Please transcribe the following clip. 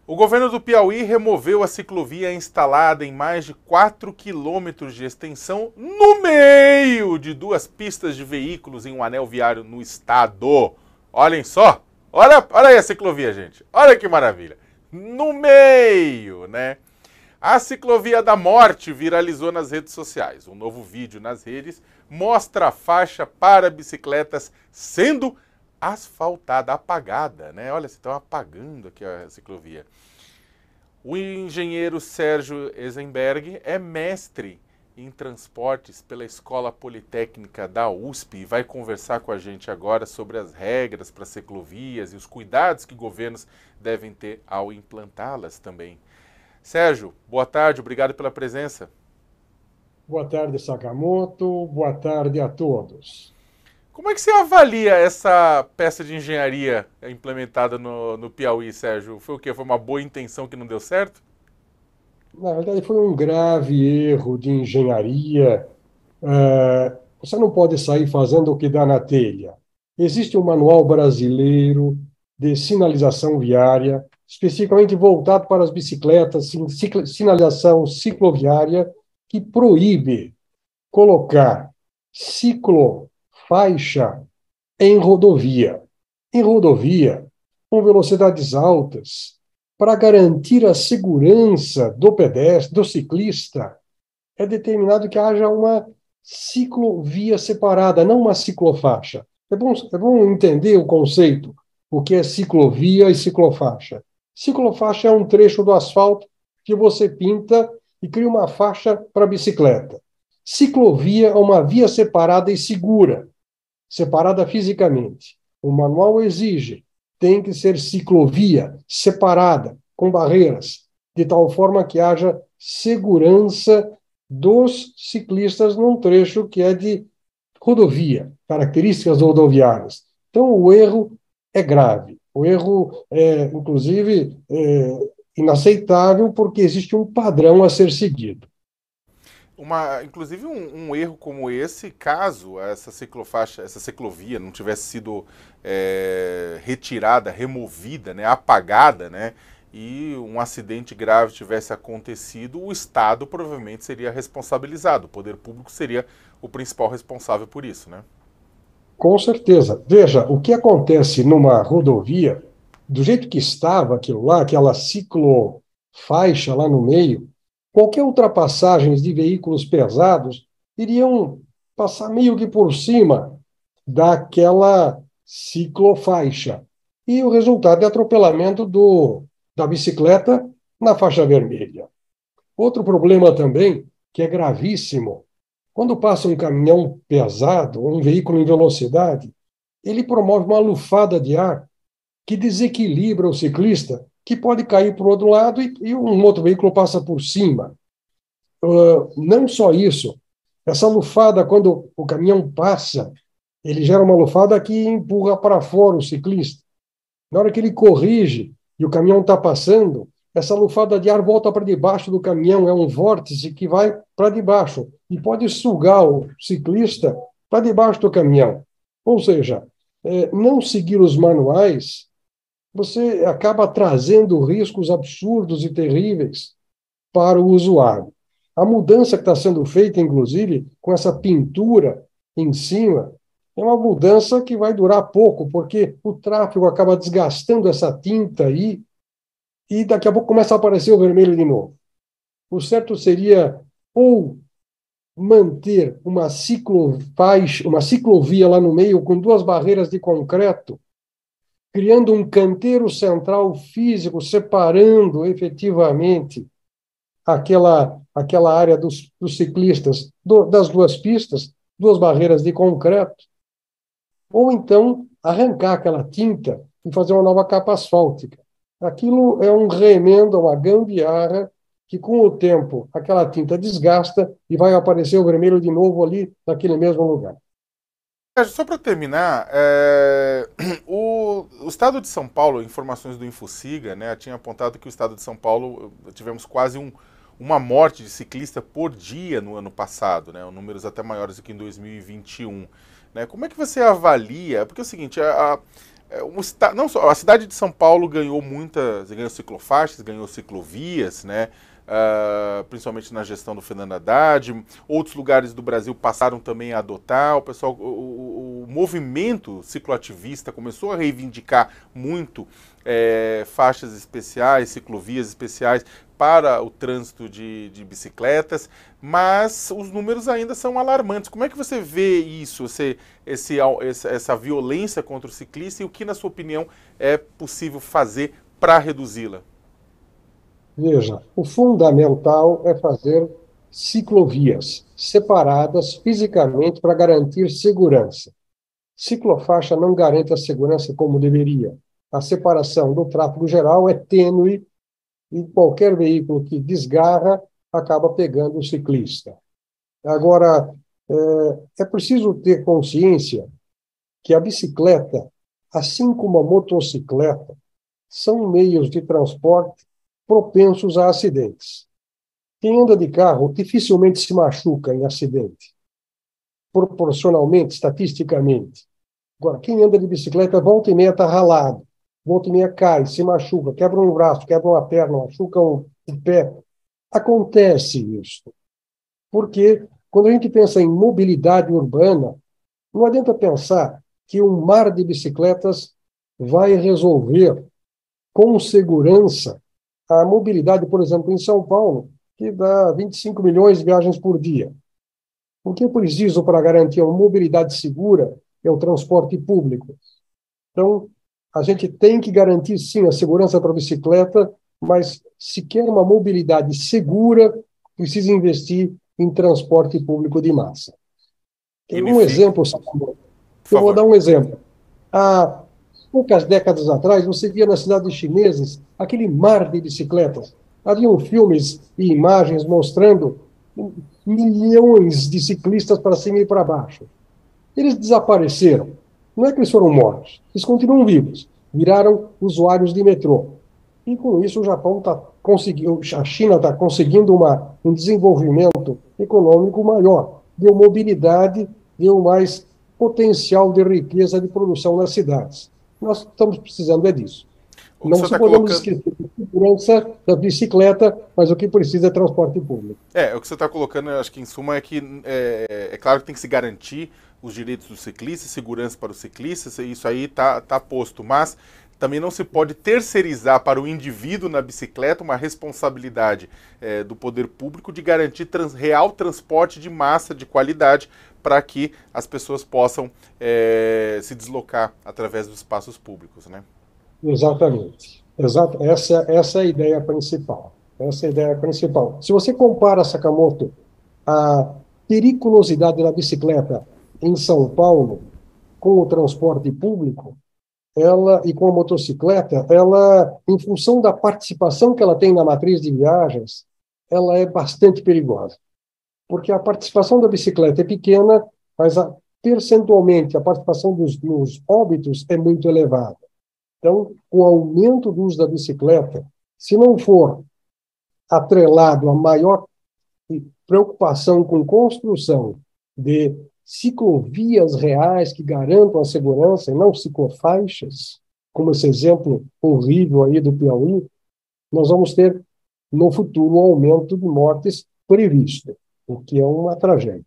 O governo do Piauí removeu a ciclovia instalada em mais de 4 quilômetros de extensão no meio de duas pistas de veículos em um anel viário no estado. Olhem só, olha aí a ciclovia, gente. Olha que maravilha. No meio, né? A ciclovia da morte viralizou nas redes sociais. Um novo vídeo nas redes mostra a faixa para bicicletas sendo asfaltada, apagada, né? Olha, vocês estão apagando aqui a ciclovia. O engenheiro Sérgio Eisenberg é mestre em transportes pela Escola Politécnica da USP e vai conversar com a gente agora sobre as regras para ciclovias e os cuidados que governos devem ter ao implantá-las também. Sérgio, boa tarde, obrigado pela presença. Boa tarde, Sakamoto. Boa tarde a todos. Como é que você avalia essa peça de engenharia implementada no Piauí, Sérgio? Foi o quê? Foi uma boa intenção que não deu certo? Na verdade, foi um grave erro de engenharia. Você não pode sair fazendo o que dá na telha. Existe um manual brasileiro de sinalização viária, especificamente voltado para as bicicletas, sinalização cicloviária, que proíbe colocar ciclofaixa em rodovia. Em rodovia, com velocidades altas, para garantir a segurança do pedestre, do ciclista, é determinado que haja uma ciclovia separada, não uma ciclofaixa. É bom entender o conceito, o que é ciclovia e ciclofaixa. Ciclofaixa é um trecho do asfalto que você pinta e cria uma faixa para bicicleta. Ciclovia é uma via separada e segura, separada fisicamente. O manual exige, tem que ser ciclovia separada, com barreiras, de tal forma que haja segurança dos ciclistas num trecho que é de rodovia, características rodoviárias. Então, o erro é grave. O erro é, inclusive, inaceitável porque existe um padrão a ser seguido. Inclusive um erro como esse, caso essa ciclofaixa, essa ciclovia não tivesse sido retirada, removida, né, apagada, né, e um acidente grave tivesse acontecido, o Estado provavelmente seria responsabilizado, o poder público seria o principal responsável por isso, né? Com certeza. Veja, o que acontece numa rodovia, do jeito que estava aquilo lá, aquela ciclofaixa lá no meio, qualquer ultrapassagem de veículos pesados iriam passar meio que por cima daquela ciclofaixa. E o resultado é atropelamento da bicicleta na faixa vermelha. Outro problema também, que é gravíssimo, quando passa um caminhão pesado, um veículo em velocidade, ele promove uma lufada de ar que desequilibra o ciclista, que pode cair para o outro lado e um outro veículo passa por cima. Não só isso, essa lufada, quando o caminhão passa, ele gera uma lufada que empurra para fora o ciclista. Na hora que ele corrige e o caminhão está passando, essa lufada de ar volta para debaixo do caminhão, é um vórtice que vai para debaixo e pode sugar o ciclista para debaixo do caminhão. Ou seja, não seguir os manuais, você acaba trazendo riscos absurdos e terríveis para o usuário. A mudança que está sendo feita, inclusive, com essa pintura em cima, é uma mudança que vai durar pouco, porque o tráfego acaba desgastando essa tinta aí e daqui a pouco começa a aparecer o vermelho de novo. O certo seria ou manter uma ciclofaixa, uma ciclovia lá no meio com duas barreiras de concreto, criando um canteiro central físico separando efetivamente aquela área dos ciclistas das duas pistas, duas barreiras de concreto, ou então arrancar aquela tinta e fazer uma nova capa asfáltica. Aquilo é um remendo, uma gambiarra, que com o tempo aquela tinta desgasta e vai aparecer o vermelho de novo ali naquele mesmo lugar. Só para terminar, o estado de São Paulo, informações do Infociga, né, tinha apontado que o estado de São Paulo tivemos quase uma morte de ciclista por dia no ano passado, né, números até maiores do que em 2021. Né? Como é que você avalia? Porque é o seguinte, Não só, a cidade de São Paulo ganhou ciclofaixas, ganhou ciclovias, né? Principalmente na gestão do Fernando Haddad. Outros lugares do Brasil passaram também a adotar. O pessoal, o movimento cicloativista começou a reivindicar muito faixas especiais, ciclovias especiais para o trânsito de bicicletas, mas os números ainda são alarmantes. Como é que você vê isso, essa violência contra o ciclista, e o que, na sua opinião, é possível fazer para reduzi-la? Veja, o fundamental é fazer ciclovias separadas fisicamente para garantir segurança. Ciclofaixa não garante a segurança como deveria. A separação do tráfego geral é tênue e qualquer veículo que desgarra acaba pegando o ciclista. Agora, é preciso ter consciência que a bicicleta, assim como a motocicleta, são meios de transporte propensos a acidentes. Quem anda de carro dificilmente se machuca em acidente, proporcionalmente, estatisticamente. Agora, quem anda de bicicleta, volta e meia está ralado, volta e meia cai, se machuca, quebra um braço, quebra uma perna, machuca um pé. Acontece isso. Porque quando a gente pensa em mobilidade urbana, não adianta pensar que um mar de bicicletas vai resolver com segurança a mobilidade, por exemplo, em São Paulo, que dá 25 milhões de viagens por dia. O que é preciso para garantir uma mobilidade segura é o transporte público. Então, a gente tem que garantir, sim, a segurança para a bicicleta, mas se quer uma mobilidade segura, precisa investir em transporte público de massa. Um Unifique, exemplo, por eu vou favor. dar um exemplo. Há poucas décadas atrás, você via nas cidades chinesas aquele mar de bicicletas. Haviam filmes e imagens mostrando milhões de ciclistas para cima e para baixo. Eles desapareceram. Não é que eles foram mortos, eles continuam vivos. Viraram usuários de metrô. E com isso o Japão está conseguindo, a China está conseguindo um desenvolvimento econômico maior, deu mobilidade, deu mais potencial de riqueza de produção nas cidades. Nós estamos precisando disso. O que o Não senhor se está podemos colocando. esquecer da segurança da bicicleta, mas o que precisa é transporte público. O que você está colocando, eu acho que em suma, é que é claro que tem que se garantir os direitos dos ciclistas, segurança para os ciclistas, e isso aí tá posto, mas também não se pode terceirizar para o indivíduo na bicicleta uma responsabilidade do poder público de garantir real transporte de massa de qualidade para que as pessoas possam se deslocar através dos espaços públicos, né? Exatamente. Essa é a ideia principal. Essa é a ideia principal. Se você compara, Sakamoto, a periculosidade da bicicleta em São Paulo com o transporte público, ela e com a motocicleta, ela, em função da participação que ela tem na matriz de viagens, ela é bastante perigosa. Porque a participação da bicicleta é pequena, mas percentualmente a participação nos óbitos é muito elevada. Então, o aumento do uso da bicicleta, se não for atrelado a maior preocupação com construção de ciclovias reais que garantam a segurança, e não ciclofaixas, como esse exemplo horrível aí do Piauí, nós vamos ter, no futuro, um aumento de mortes previsto, o que é uma tragédia.